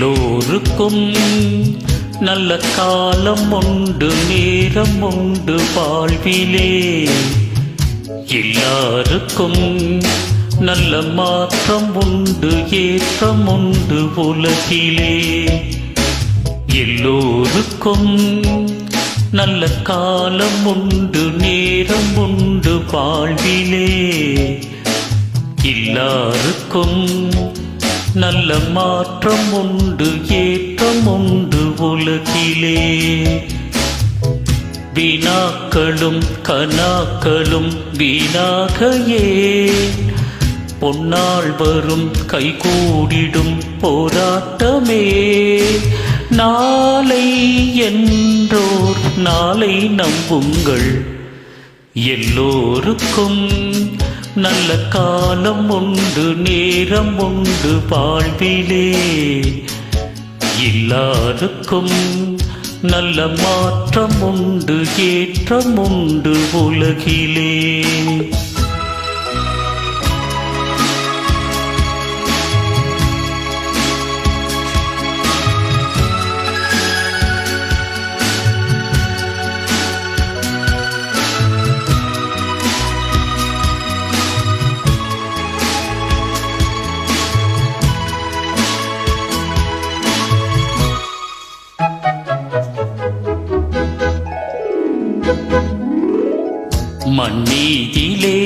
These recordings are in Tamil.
எல்லோருக்கும் நல்ல காலம் உண்டு, நேரம் உண்டு வாழ்விலே. எல்லாருக்கும் நல்ல மாற்றம் உண்டு, ஏற்றம் உண்டு உலகிலே. எல்லோருக்கும் நல்ல காலம் உண்டு, நேரம் உண்டு வாழ்விலே. எல்லாருக்கும் நல்ல மாற்றம் உண்டு, ஏற்றம் உண்டு உலகிலே. வினாக்களும் கனாக்களும் வீணாக ஏன், பொன்னால் வரும் கைகூடிடும் போராட்டமே. நாளை என்றோர் நாளை நம்புங்கள். எல்லோருக்கும் நல்ல காலம் உண்டு, நேரம் உண்டு வாழ்விலே. எல்லாருக்கும் நல்ல மாற்றம் உண்டு, ஏற்றம் உண்டு உலகிலே. மண்ணீதிலே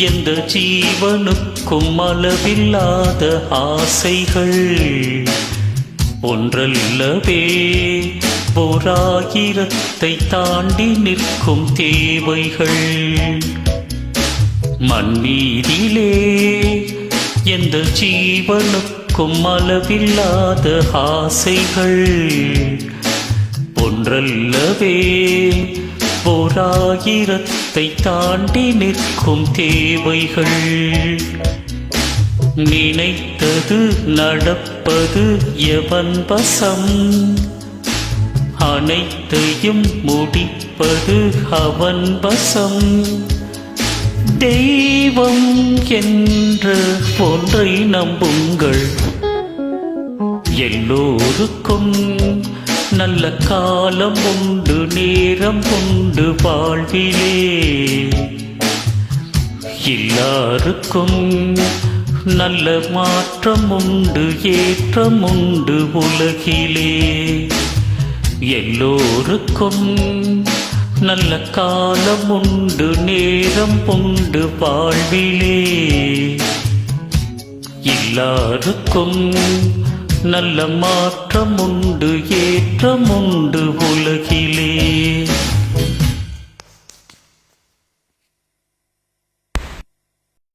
எந்த ஜீவனுக்கும் அளவில்லாத ஆசைகள் ஒன்றல்லவே, ஓராயிரத்தை தாண்டி நிற்கும் தேவைகள். மண்ணீதிலே எந்த ஜீவனுக்கும் அளவில்லாத ஆசைகள் ஒன்றல்லவே, ஓராயிரத்தை தாண்டி நிற்கும் தேவைகள். நினைத்தது நடப்பது எவன் வசம், அனைத்தையும் முடிப்பது அவன் வசம். தெய்வம் என்ற ஒன்றை நம்புங்கள். எல்லோருக்கும் நல்ல காலம் உண்டு, நேரம் உண்டு வாழ்விலே. எல்லாருக்கும் நல்ல மாற்றம் உண்டு, ஏற்றம் உண்டு உலகிலே. எல்லோருக்கும் நல்ல காலம் உண்டு, நேரம் உண்டு வாழ்விலே. எல்லாருக்கும் நல்ல மாற்றம் உண்டு, ஏற்றம் உண்டு உலகிலே.